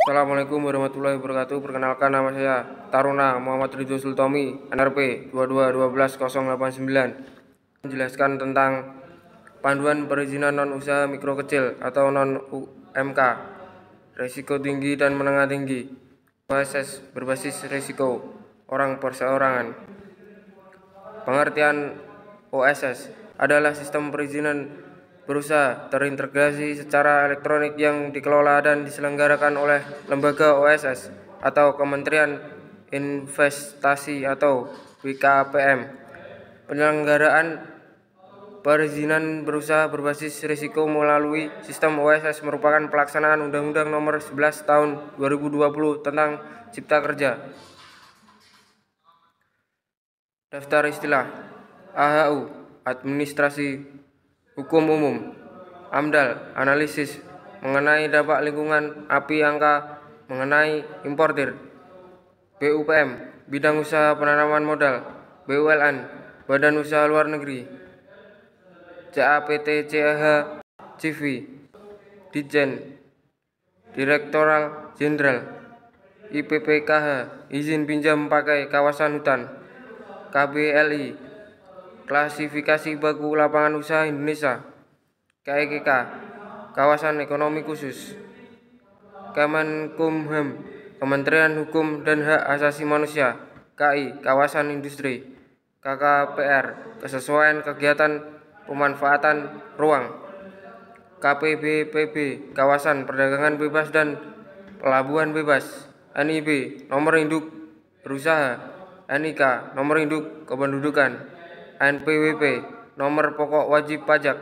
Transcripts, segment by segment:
Assalamualaikum warahmatullahi wabarakatuh. Perkenalkan, nama saya Taruna Muhammad Ridho Sultomi, NRP 2212-089. Menjelaskan tentang panduan perizinan non-usaha mikro kecil atau non-UMK, risiko tinggi dan menengah tinggi, OSS berbasis risiko orang perseorangan. Pengertian OSS adalah sistem perizinan berusaha terintegrasi secara elektronik yang dikelola dan diselenggarakan oleh lembaga OSS atau Kementerian Investasi atau BKPM. Penyelenggaraan perizinan berusaha berbasis risiko melalui sistem OSS merupakan pelaksanaan Undang-Undang Nomor 11 Tahun 2020 tentang Cipta Kerja. Daftar istilah: AHU Administrasi Hukum Umum, AMDAL Analisis mengenai dampak lingkungan, API Angka mengenai importir, BUPM Bidang Usaha Penanaman Modal, BULN Badan Usaha Luar Negeri, CAPT-CAH CV Ditjen Direktoral Jenderal, IPPKH Izin Pinjam Pakai Kawasan Hutan, KBLI Klasifikasi Baku Lapangan Usaha Indonesia, KEKK Kawasan Ekonomi Khusus, Kemenkumham Kementerian Hukum dan Hak Asasi Manusia, KI Kawasan Industri, KKPR Kesesuaian Kegiatan Pemanfaatan Ruang, KPBPB Kawasan Perdagangan Bebas dan Pelabuhan Bebas, NIB Nomor Induk Berusaha, NIK Nomor Induk Kependudukan, NPWP Nomor Pokok Wajib Pajak,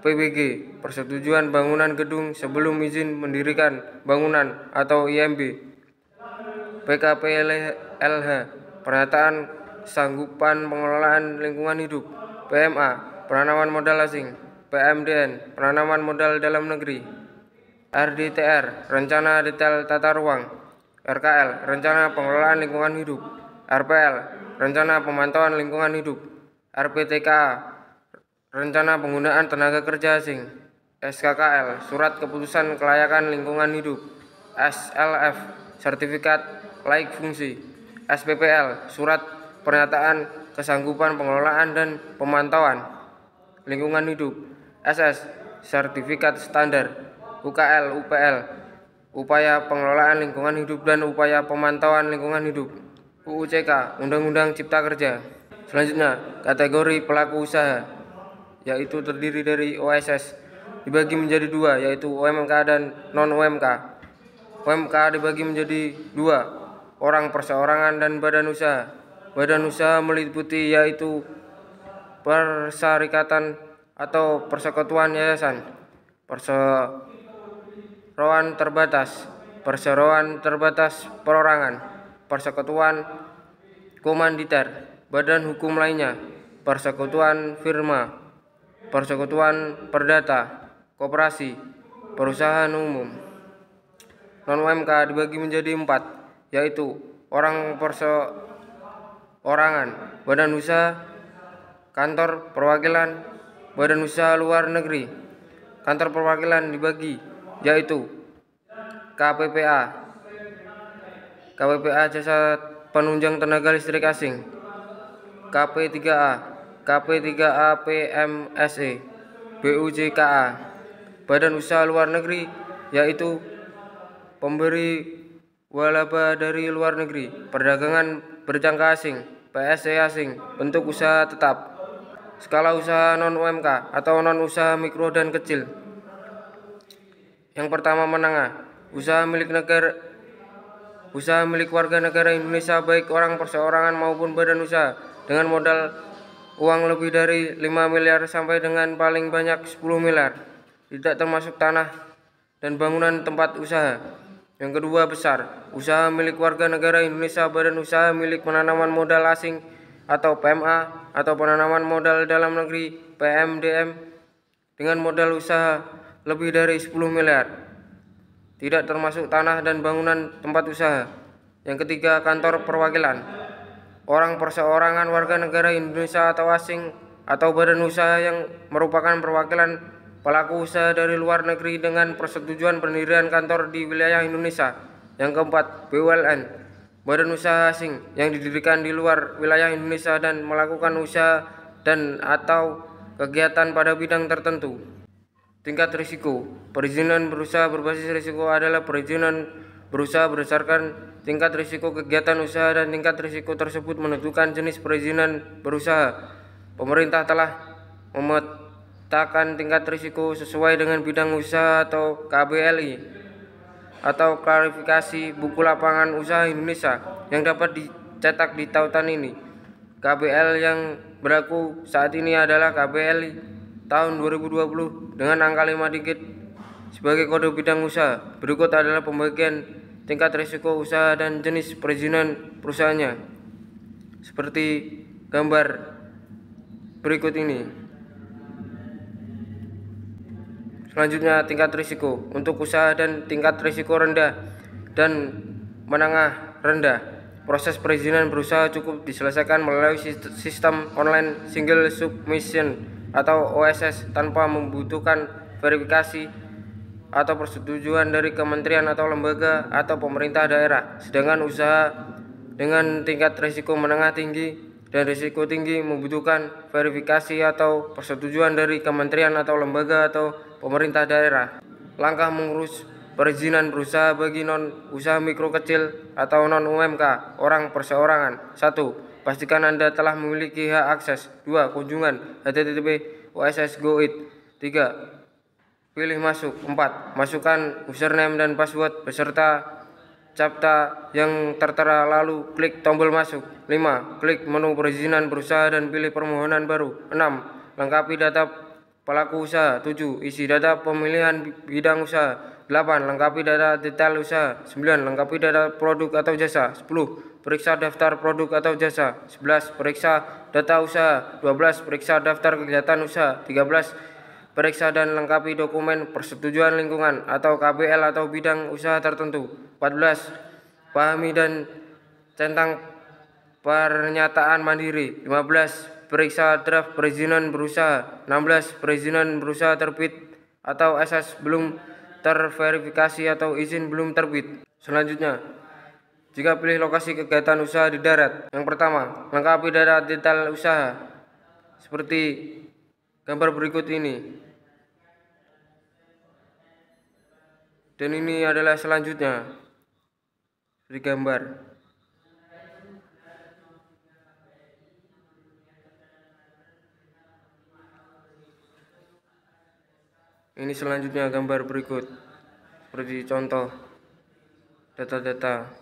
PBG Persetujuan Bangunan Gedung sebelum izin mendirikan bangunan atau IMB, PKPLH Pernyataan Sanggupan Pengelolaan Lingkungan Hidup, PMA Penanaman Modal Asing, PMDN Penanaman Modal Dalam Negeri, RDTR Rencana Detail Tata Ruang, RKL Rencana Pengelolaan Lingkungan Hidup, RPL Rencana Pemantauan Lingkungan Hidup, RPTKA Rencana Penggunaan Tenaga Kerja Asing, SKKL Surat Keputusan Kelayakan Lingkungan Hidup, SLF Sertifikat Laik Fungsi, SPPL Surat Pernyataan Kesanggupan Pengelolaan dan Pemantauan Lingkungan Hidup, SS Sertifikat Standar, UKL UPL Upaya Pengelolaan Lingkungan Hidup dan Upaya Pemantauan Lingkungan Hidup, UUCK Undang-Undang Cipta Kerja. Selanjutnya, kategori pelaku usaha, yaitu terdiri dari OSS, dibagi menjadi dua, yaitu UMK dan non-UMK. UMK dibagi menjadi dua, orang perseorangan dan badan usaha. Badan usaha meliputi yaitu persyarikatan atau persekutuan yayasan, perseroan terbatas perorangan, persekutuan komanditer, badan hukum lainnya, persekutuan firma, persekutuan perdata, koperasi, perusahaan umum. Non-UMK dibagi menjadi empat, yaitu orang perseorangan, badan usaha, kantor perwakilan, badan usaha luar negeri. Kantor perwakilan dibagi, yaitu KPPA Jasa Penunjang Tenaga Listrik Asing, KP3A PMSE, BUJKA. Badan usaha luar negeri yaitu pemberi walaba dari luar negeri, perdagangan berjangka asing, PSE asing, bentuk usaha tetap. Skala usaha non-UMK atau non-usaha mikro dan kecil. Yang pertama, menengah. Usaha milik warga negara Indonesia, baik orang perseorangan maupun badan usaha, dengan modal uang lebih dari 5 miliar sampai dengan paling banyak 10 miliar, tidak termasuk tanah dan bangunan tempat usaha. Yang kedua, besar. Usaha milik warga negara Indonesia, badan usaha milik penanaman modal asing atau PMA, atau penanaman modal dalam negeri PMDM, dengan modal usaha lebih dari 10 miliar, tidak termasuk tanah dan bangunan tempat usaha. Yang ketiga, kantor perwakilan. Orang perseorangan warga negara Indonesia atau asing atau badan usaha yang merupakan perwakilan pelaku usaha dari luar negeri dengan persetujuan pendirian kantor di wilayah Indonesia. Yang keempat, BUMN, badan usaha asing yang didirikan di luar wilayah Indonesia dan melakukan usaha dan atau kegiatan pada bidang tertentu. Tingkat risiko. Perizinan berusaha berbasis risiko adalah perizinan berusaha berdasarkan tingkat risiko kegiatan usaha dan tingkat risiko tersebut menentukan jenis perizinan berusaha. Pemerintah telah memetakan tingkat risiko sesuai dengan bidang usaha atau KBLI atau klarifikasi buku lapangan usaha Indonesia yang dapat dicetak di tautan ini. KBL yang berlaku saat ini adalah KBLI tahun 2020 dengan angka 5 digit sebagai kode bidang usaha. Berikut adalah pembagian tingkat risiko usaha dan jenis perizinan perusahaannya seperti gambar berikut ini. Selanjutnya, tingkat risiko untuk usaha dan tingkat risiko rendah dan menengah rendah. Proses perizinan berusaha cukup diselesaikan melalui sistem online single submission atau OSS tanpa membutuhkan verifikasi atau persetujuan dari kementerian atau lembaga atau pemerintah daerah. Sedangkan usaha dengan tingkat risiko menengah tinggi dan risiko tinggi membutuhkan verifikasi atau persetujuan dari kementerian atau lembaga atau pemerintah daerah. Langkah mengurus perizinan berusaha bagi non-usaha mikro kecil atau non-UMK orang perseorangan. 1. Pastikan Anda telah memiliki hak akses. 2. Kunjungan http://oss.go.id. 3. Pilih masuk. 4. Masukkan username dan password beserta CAPTCHA yang tertera, lalu klik tombol masuk. 5. Klik menu perizinan berusaha dan pilih permohonan baru. 6. Lengkapi data pelaku usaha. 7. Isi data pemilihan bidang usaha. 8. Lengkapi data detail usaha. 9. Lengkapi data produk atau jasa. 10. Periksa daftar produk atau jasa. 11. Periksa data usaha. 12. Periksa daftar kegiatan usaha. 13. Periksa dan lengkapi dokumen persetujuan lingkungan atau KBL atau bidang usaha tertentu. 14. Pahami dan centang pernyataan mandiri. 15. Periksa draft perizinan berusaha. 16. Perizinan berusaha terbit atau SS belum terverifikasi atau izin belum terbit. Selanjutnya, jika pilih lokasi kegiatan usaha di darat. Yang pertama, lengkapi data detail usaha seperti gambar berikut ini. Dan ini adalah selanjutnya di gambar. Ini selanjutnya gambar berikut seperti contoh data-data.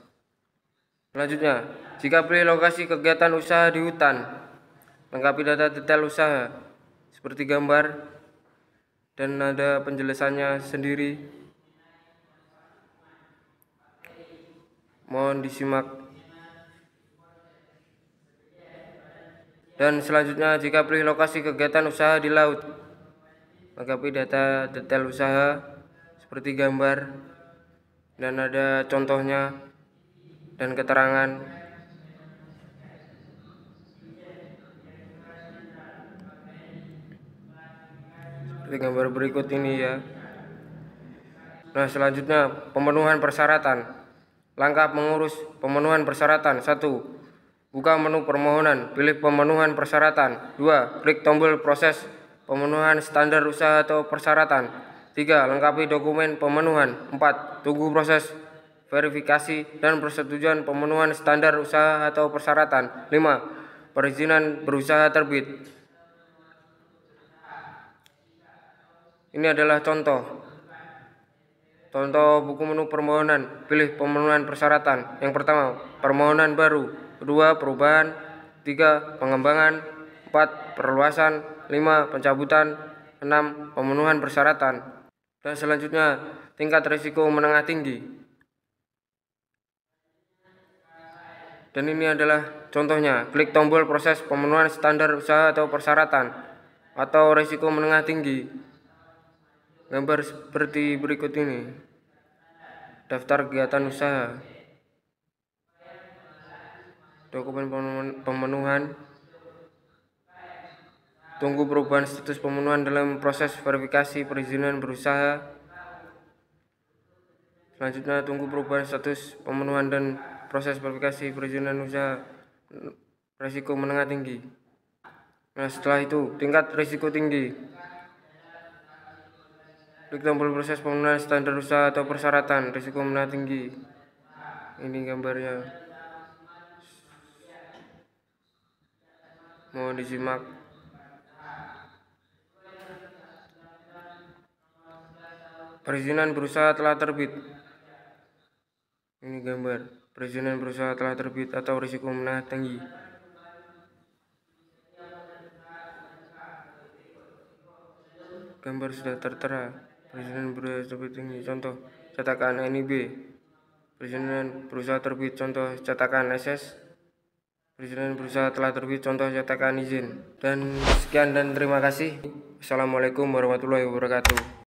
Selanjutnya, jika pilih lokasi kegiatan usaha di hutan, lengkapi data detail usaha seperti gambar dan ada penjelasannya sendiri. Mohon disimak. Dan selanjutnya, jika pilih lokasi kegiatan usaha di laut, lengkapi data detail usaha seperti gambar dan ada contohnya dan keterangan. Seperti gambar berikut ini ya. Nah, selanjutnya pemenuhan persyaratan. Langkah mengurus pemenuhan persyaratan. 1. Buka menu permohonan, pilih pemenuhan persyaratan. 2. Klik tombol proses pemenuhan standar usaha atau persyaratan. 3. Lengkapi dokumen pemenuhan. 4. Tunggu proses verifikasi dan persetujuan pemenuhan standar usaha atau persyaratan. 5. Perizinan berusaha terbit. Ini adalah contoh buku menu permohonan. Pilih pemenuhan persyaratan. Yang pertama, permohonan baru. 2. Perubahan. 3. Pengembangan. 4. Perluasan. 5. Pencabutan. 6. Pemenuhan persyaratan. Dan selanjutnya, tingkat risiko menengah tinggi. Dan ini adalah contohnya. Klik tombol proses pemenuhan standar usaha atau persyaratan atau risiko menengah tinggi. Gambar seperti berikut ini. Daftar kegiatan usaha. Dokumen pemenuhan. tunggu perubahan status pemenuhan dalam proses verifikasi perizinan berusaha. Selanjutnya, tunggu perubahan status pemenuhan dan proses verifikasi perizinan usaha risiko menengah tinggi. Nah, setelah itu, tingkat risiko tinggi. Klik tombol proses pemenuhan standar usaha atau persyaratan risiko menengah tinggi. Ini gambarnya. Mohon disimak. Perizinan berusaha telah terbit. Ini gambar. Perizinan berusaha telah terbit atau risiko menengah tinggi. Gambar sudah tertera. Perizinan berusaha terbit tinggi. Contoh cetakan NIB. Perizinan berusaha terbit. Contoh cetakan SS. Perizinan berusaha telah terbit. Contoh cetakan izin. Dan sekian dan terima kasih. Assalamualaikum warahmatullahi wabarakatuh.